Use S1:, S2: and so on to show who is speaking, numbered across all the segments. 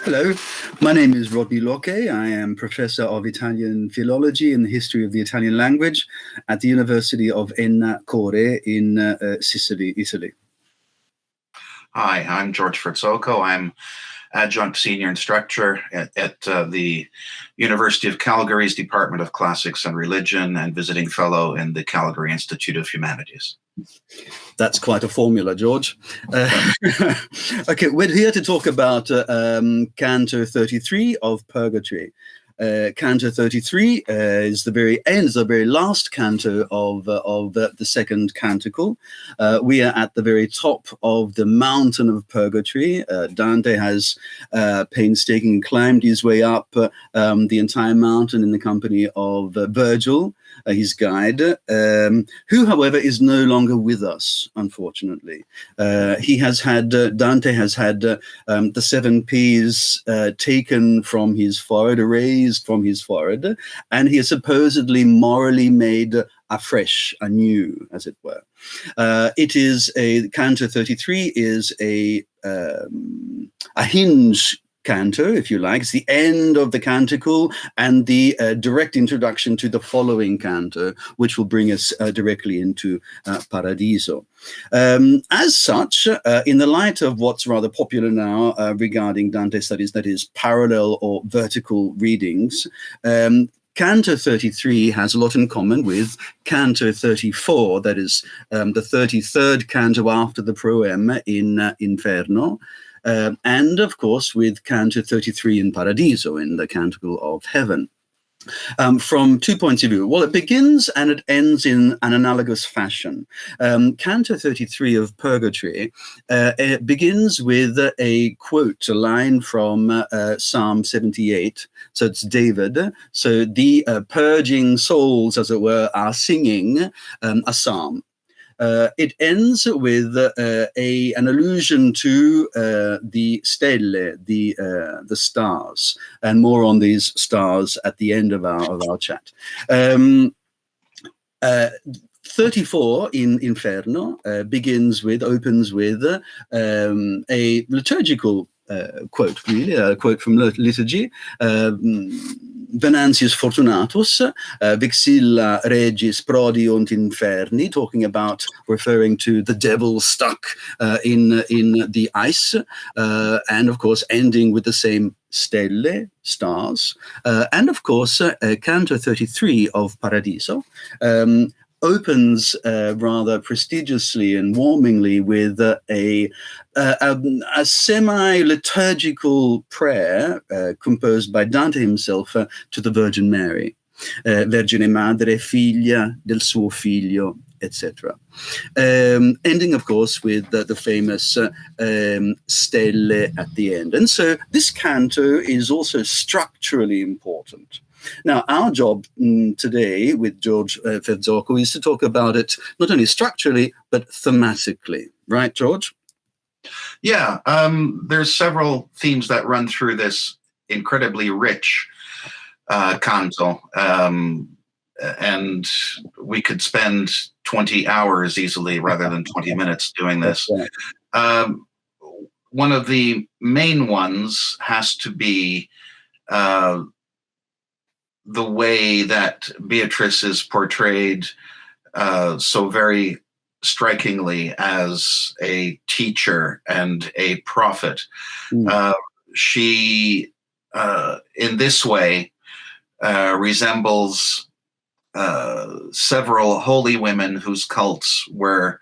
S1: Hello, my name is Rodney Lokaj. I am Professor of Italian Philology and the History of the Italian Language at the University of Enna in Sicily, Italy.
S2: Hi, I'm George Ferzoco. I'm adjunct senior instructor at the University of Calgary's Department of Classics and Religion and visiting fellow in the Calgary Institute of Humanities.
S1: That's quite a formula, George. Okay, we're here to talk about Canto 33 of Purgatory. Canto 33 is the very last canto of the second canticle. We are at the very top of the mountain of Purgatory. Dante has painstakingly climbed his way up the entire mountain in the company of Virgil, his guide, who, however, is no longer with us, unfortunately. Dante has had the 7 P's taken from his forehead, erased from his forehead, and he is supposedly morally made afresh, anew, as it were. Canto 33 is a hinge canto, if you like. It's the end of the canticle and the direct introduction to the following canto, which will bring us directly into Paradiso. As such, in the light of what's rather popular now regarding Dante studies, that is parallel or vertical readings, Canto 33 has a lot in common with Canto 34, that is the 33rd canto after the proem in Inferno, and of course with Canto 33 in Paradiso, in the Canticle of Heaven. From 2 points of view. Well, it begins and it ends in an analogous fashion. Canto 33 of Purgatory it begins with a quote, a line from Psalm 78. So it's David. So the purging souls, as it were, are singing a psalm. It ends with an allusion to the stelle, the stars, and more on these stars at the end of our chat. 34 in Inferno opens with a liturgical quote, really, a quote from liturgy. Venantius Fortunatus, Vixilla Regis Prodiunt Inferni, referring to the devil stuck in the ice, and of course ending with the same stelle, stars, and of course Canto 33 of Paradiso opens rather prestigiously and warmingly with a semi-liturgical prayer composed by Dante himself to the Virgin Mary, Vergine Madre, figlia del suo figlio, etc. Ending, of course, with the famous stelle at the end. And so this canto is also structurally important. Now, our job today with George Ferzoco is to talk about it not only structurally, but thematically. Right, George?
S2: Yeah, there's several themes that run through this incredibly rich canto. And we could spend 20 hours easily rather than 20 minutes doing this. Right. One of the main ones has to be the way that Beatrice is portrayed so very strikingly as a teacher and a prophet. She, in this way, resembles several holy women whose cults were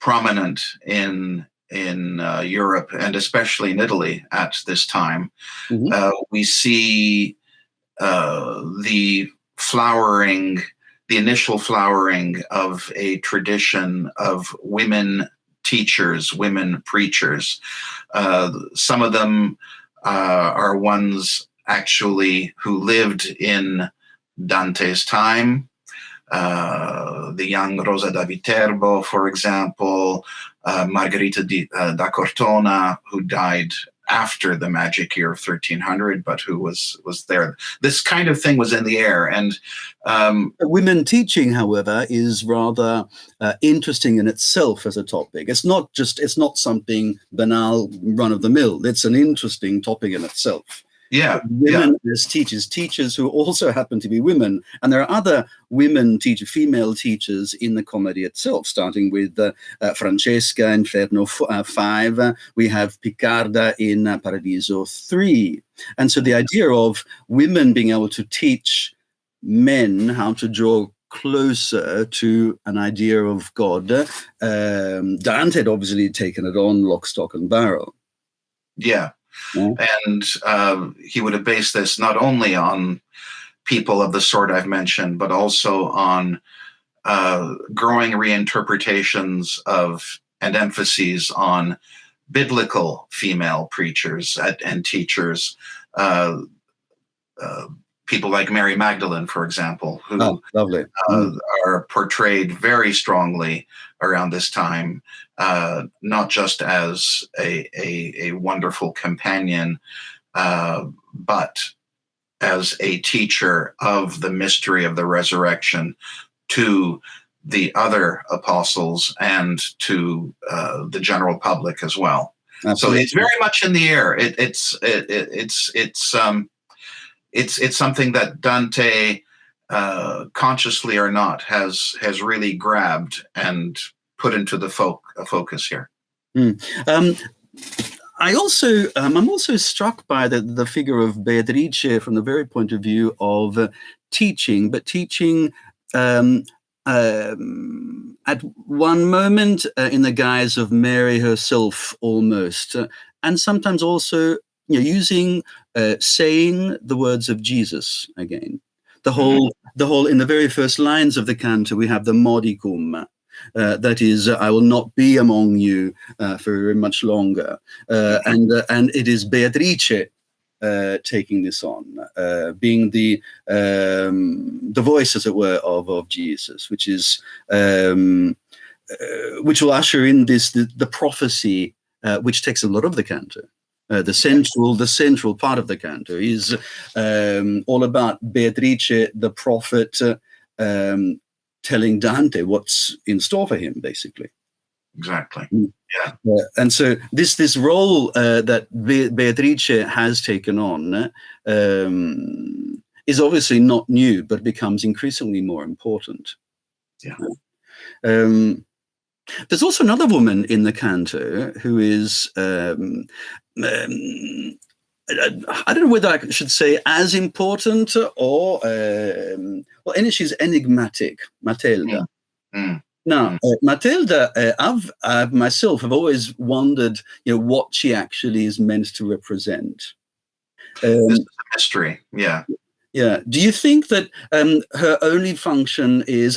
S2: prominent in Europe and especially in Italy at this time. Mm-hmm. We see the initial flowering of a tradition of women teachers, women preachers. Some of them are ones actually who lived in Dante's time. The young Rosa da Viterbo, for example, Margherita da Cortona, who died after the magic year of 1300, but who was there. This kind of thing was in the air. And
S1: women teaching, however, is rather interesting in itself as a topic. It's not something banal, run of the mill. It's an interesting topic in itself.
S2: Yeah,
S1: women as teachers who also happen to be women, and there are other female teachers in the comedy itself, starting with Francesca in Inferno 5. We have Piccarda in Paradiso 3, and so the idea of women being able to teach men how to draw closer to an idea of God. Dante had obviously taken it on lock, stock, and barrel.
S2: Yeah. And he would have based this not only on people of the sort I've mentioned, but also on growing reinterpretations of and emphases on biblical female preachers and teachers, people like Mary Magdalene, for example, who are portrayed very strongly around this time, not just as a wonderful companion, but as a teacher of the mystery of the resurrection to the other apostles and to the general public as well. Absolutely. So it's very much in the air. It's something that Dante, consciously or not, has really grabbed and put into the focus here.
S1: I'm also struck by the figure of Beatrice from the very point of view of teaching, but teaching at one moment in the guise of Mary herself, almost, and sometimes also using saying the words of Jesus again. The whole in the very first lines of the canto, we have the modicum. That is, I will not be among you for very much longer, and it is Beatrice taking this on, being the voice, as it were, of Jesus, which is which will usher in the prophecy, which takes a lot of the canto. The central part of the canto is all about Beatrice, the prophet, telling Dante what's in store for him, basically.
S2: Exactly. Yeah.
S1: And so this role that Beatrice has taken on is obviously not new, but becomes increasingly more important.
S2: Yeah.
S1: There's also another woman in the canto who is, I don't know whether I should say as important or, well, she's enigmatic, Matilda. Now, Matilda, I've myself have always wondered, what she actually is meant to represent.
S2: This is a mystery, yeah.
S1: Yeah. Do you think that her only function is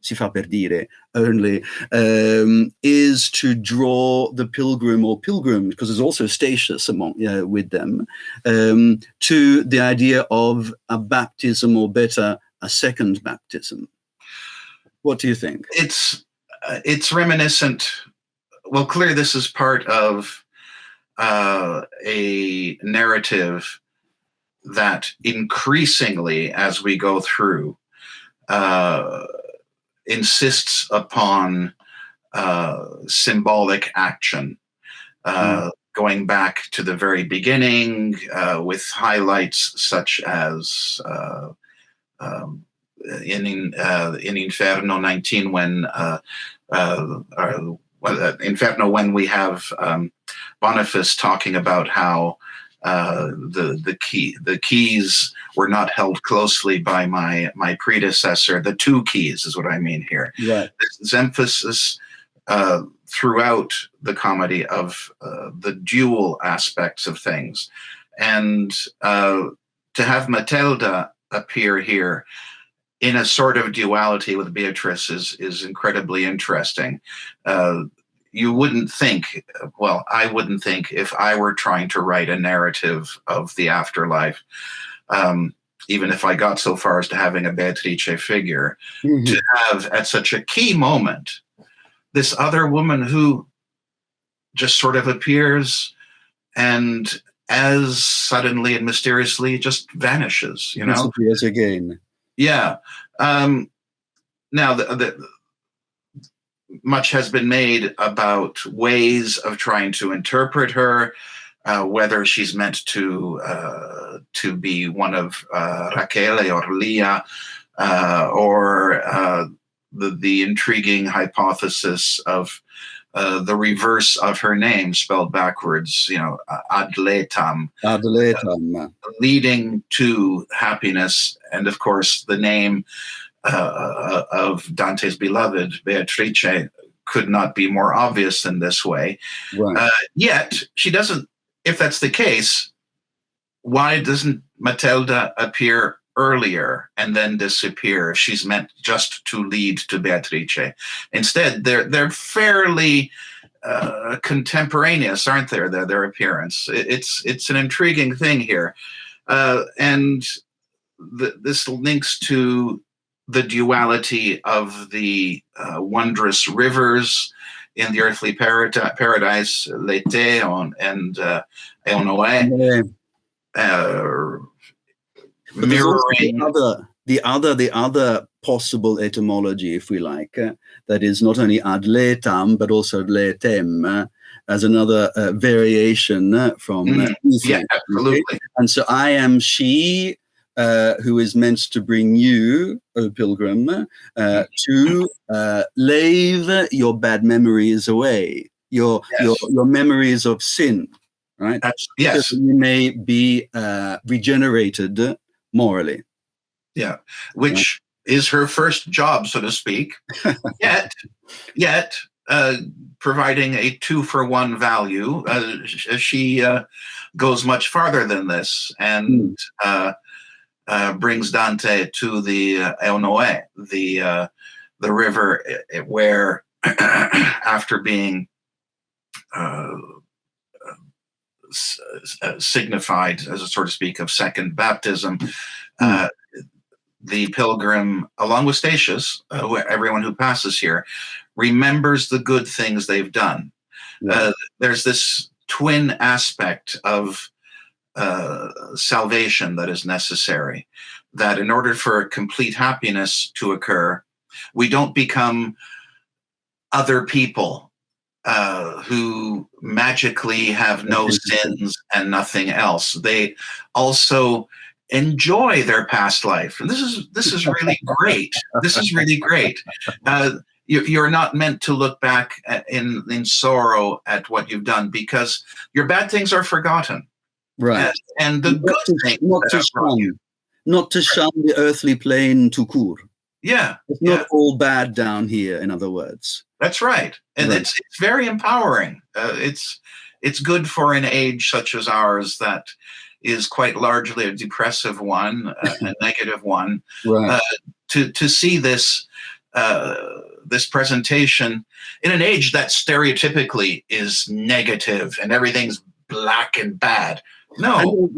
S1: si fa per dire, is to draw the pilgrim or pilgrims, because there's also Statius with them, to the idea of a baptism, or better, a second baptism? What do you think?
S2: It's reminiscent. Well, clearly this is part of a narrative that increasingly, as we go through, insists upon symbolic action, going back to the very beginning, with highlights such as in Inferno 19, when Inferno, when we have Boniface talking about how the keys were not held closely by my predecessor. The two keys is what I mean here.
S1: Right.
S2: This emphasis throughout the comedy of the dual aspects of things, and to have Matilda appear here in a sort of duality with Beatrice is incredibly interesting. You wouldn't think, well, I wouldn't think, if I were trying to write a narrative of the afterlife, even if I got so far as to having a Beatrice figure, to have at such a key moment this other woman who just sort of appears and as suddenly and mysteriously just vanishes,
S1: Disappears again.
S2: Yeah. Now, much has been made about ways of trying to interpret her, whether she's meant to be one of Rachele or Leah, or the intriguing hypothesis of the reverse of her name spelled backwards, ad litem, leading to happiness. And of course, the name of Dante's beloved, Beatrice, could not be more obvious in this way.
S1: Right.
S2: Yet, she doesn't, if that's the case, why doesn't Matilda appear earlier and then disappear if she's meant just to lead to Beatrice? Instead, they're fairly contemporaneous, aren't they? Their appearance. It's an intriguing thing here, and this links to the duality of the wondrous rivers in the earthly paradise, Lete and Eonoe, mirroring
S1: the other possible etymology, if we like, that is not only ad litem but also letem, as another variation from
S2: yeah, absolutely.
S1: Okay? And so I am she who is meant to bring you, O pilgrim, to lave your bad memories away, your memories of sin, right?
S2: Yes.
S1: So you may be regenerated morally.
S2: Yeah, which is her first job, so to speak. Yet, providing a 2-for-1 value, she goes much farther than this and brings Dante to the Eonoe, the river where, after being signified, as a sort of speak, of second baptism, the pilgrim, along with Statius, everyone who passes here, remembers the good things they've done. There's this twin aspect of salvation that is necessary, that in order for complete happiness to occur, we don't become other people who magically have no sins and nothing else. They also enjoy their past life, and this is really great. This is really great. You're not meant to look back in sorrow at what you've done, because your bad things are forgotten.
S1: Right.
S2: And the good things
S1: not to shun the earthly plane to court.
S2: Yeah.
S1: It's not all bad down here, in other words.
S2: That's right. And it's very empowering. It's good for an age such as ours that is quite largely a depressive one, a negative one.
S1: Right.
S2: To see this this presentation in an age that stereotypically is negative and everything's black and bad. No,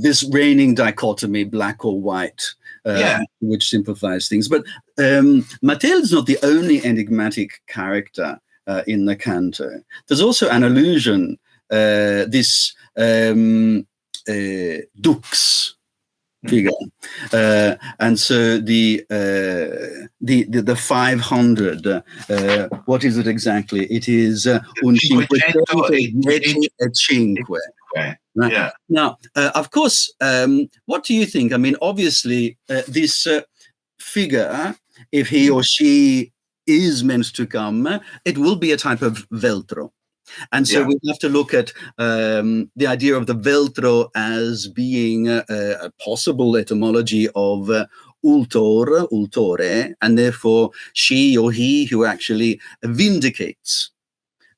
S1: this reigning dichotomy, black or white, which simplifies things. But Matilda's not the only enigmatic character in the canto. There's also an allusion, this dux figure, and so the 500. What is it exactly? It is un 505. Right?
S2: Yeah.
S1: Now, of course, what do you think? I mean, obviously, this figure, if he or she is meant to come, it will be a type of veltro. And so we have to look at the idea of the veltro as being a possible etymology of ultore, and therefore she or he who actually vindicates.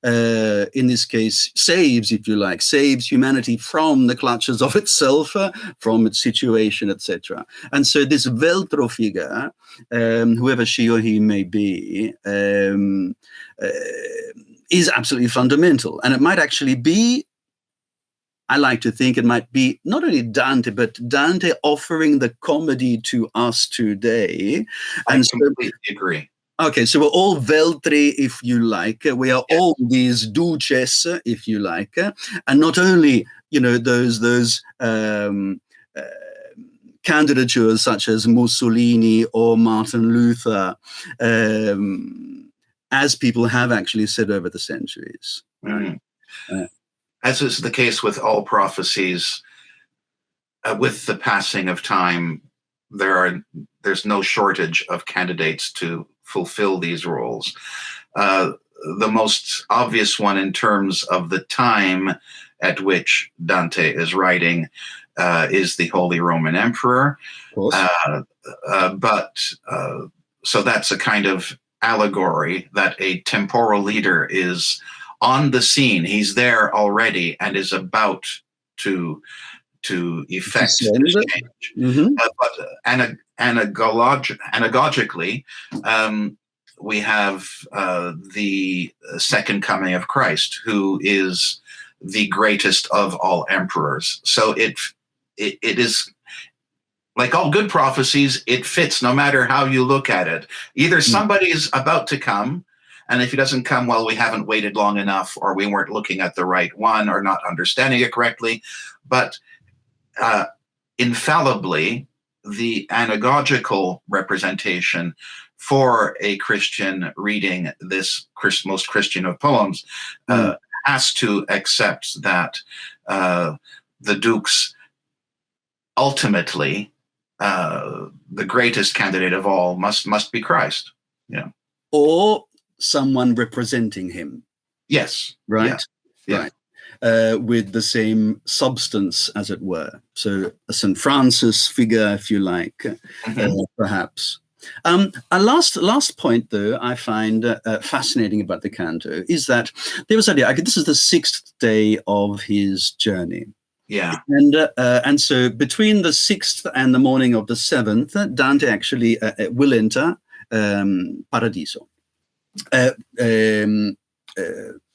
S1: In this case, saves, if you like, saves humanity from the clutches of itself, from its situation, etc. And so this veltro figure, whoever she or he may be, is absolutely fundamental. And it might actually be, I like to think it might be not only Dante, but Dante offering the comedy to us today.
S2: I completely agree.
S1: Okay, so we're all Veltri, if you like. We are all these duces, if you like, and not only those candidatures such as Mussolini or Martin Luther, as people have actually said over the centuries.
S2: Mm. As is the case with all prophecies, with the passing of time, there's no shortage of candidates to fulfill these roles. The most obvious one in terms of the time at which Dante is writing is the Holy Roman Emperor.
S1: Of course.
S2: So that's a kind of allegory that a temporal leader is on the scene. He's there already and is about to effect this change.
S1: Mm-hmm.
S2: But anagogically, we have the second coming of Christ, who is the greatest of all emperors. So it is, like all good prophecies, it fits no matter how you look at it. Either somebody is about to come, and if he doesn't come, well, we haven't waited long enough, or we weren't looking at the right one, or not understanding it correctly. But infallibly, the anagogical representation for a Christian reading this most Christian of poems has to accept that the Dukes ultimately, the greatest candidate of all must be Christ. Yeah.
S1: Or someone representing him.
S2: Yes.
S1: Right?
S2: Yeah.
S1: Right. With the same substance, as it were. So a St. Francis figure, if you like, perhaps. A last point, though, I find fascinating about the canto is that there was this is the 6th day of his journey.
S2: Yeah.
S1: And so between the 6th and the morning of the 7th, Dante actually will enter Paradiso.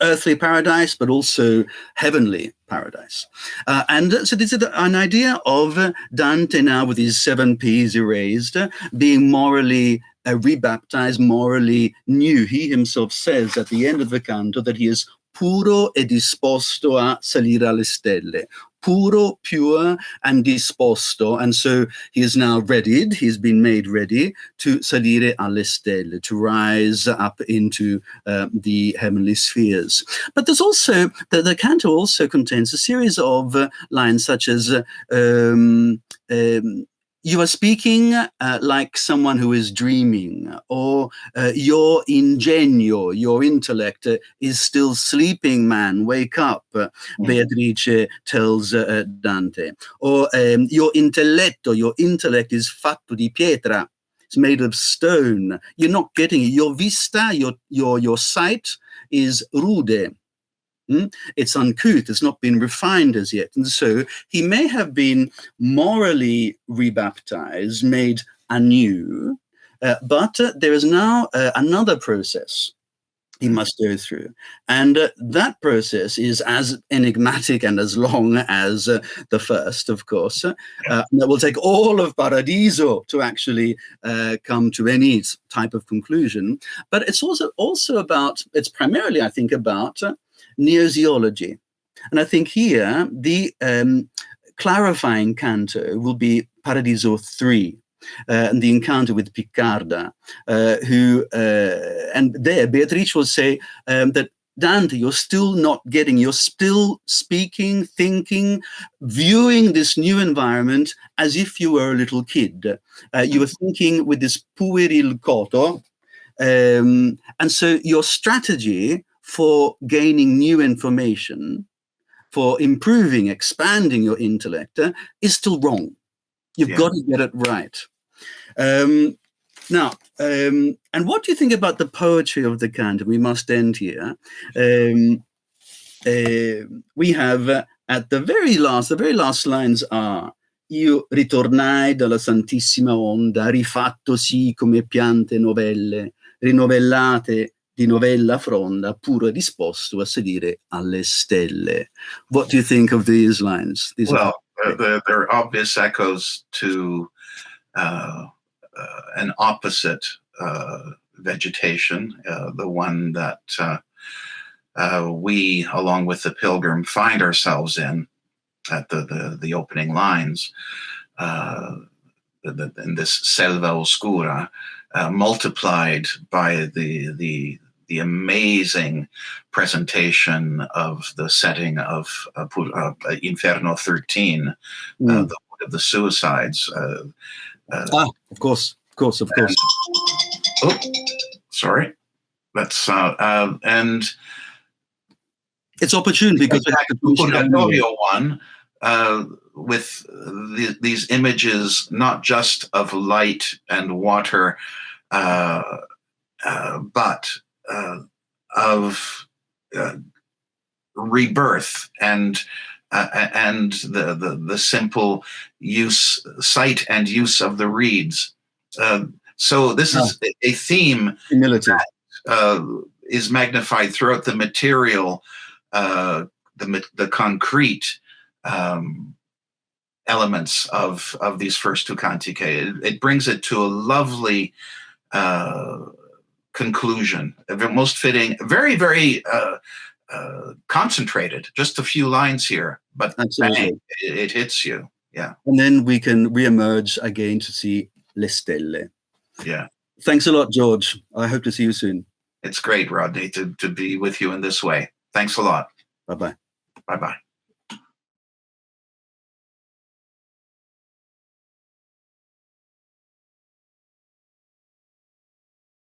S1: Earthly paradise, but also heavenly paradise. And so this is an idea of Dante now with his 7 Ps erased, being morally rebaptized, morally new. He himself says at the end of the canto that he is puro e disposto a salire alle stelle. Puro, pure, and disposto. And so he is now readied, he's been made ready to salire alle stelle, to rise up into the heavenly spheres. But there's also, the canto also contains a series of lines such as, you are speaking like someone who is dreaming, or your ingenio, your intellect is still sleeping, man, wake up, Beatrice tells Dante. Or your intelletto, your intellect is fatto di pietra, it's made of stone. You're not getting it. Your vista, your sight is rude. It's uncouth, it's not been refined as yet. And so he may have been morally rebaptized, made anew, but there is now another process he must go through. And that process is as enigmatic and as long as the first, of course. That will take all of Paradiso to actually come to any type of conclusion. But it's also about, it's primarily, I think, about neozeology. And I think here the clarifying canto will be Paradiso 3, and the encounter with Piccarda, and there Beatrice will say that Dante, you're still not getting, you're still speaking, thinking, viewing this new environment as if you were a little kid. You were thinking with this pueril coto, and so your strategy for gaining new information, for improving, expanding your intellect, is still wrong. You've got to get it right. Now, and what do you think about the poetry of the canto? We must end here. We have at the very last lines are: io ritornai dalla santissima onda, rifattosi come piante novelle, rinovellate di novella fronda, puro e disposto a sedere alle stelle. What do you think of these lines?
S2: They're obvious echoes to an opposite vegetation, the one that we, along with the pilgrim, find ourselves in at the opening lines, in this selva oscura, multiplied by the amazing presentation of the setting of Inferno 13, the Wood of the Suicides.
S1: Of course.
S2: Oh, sorry. That's and
S1: it's opportune because
S2: the Purgatorio one, with these images, not just of light and water, but of rebirth and the simple sight and use of the reeds. So this is a theme
S1: humility
S2: that is magnified throughout the material, the concrete elements of these first two cantiche. It brings it to a lovely conclusion, most fitting, very, very concentrated, just a few lines here, but bang, it hits you. Yeah.
S1: And then we can re-emerge again to see Le Stelle.
S2: Yeah.
S1: Thanks a lot, George. I hope to see you soon.
S2: It's great, Rodney, to be with you in this way. Thanks a lot.
S1: Bye-bye.
S2: Bye-bye.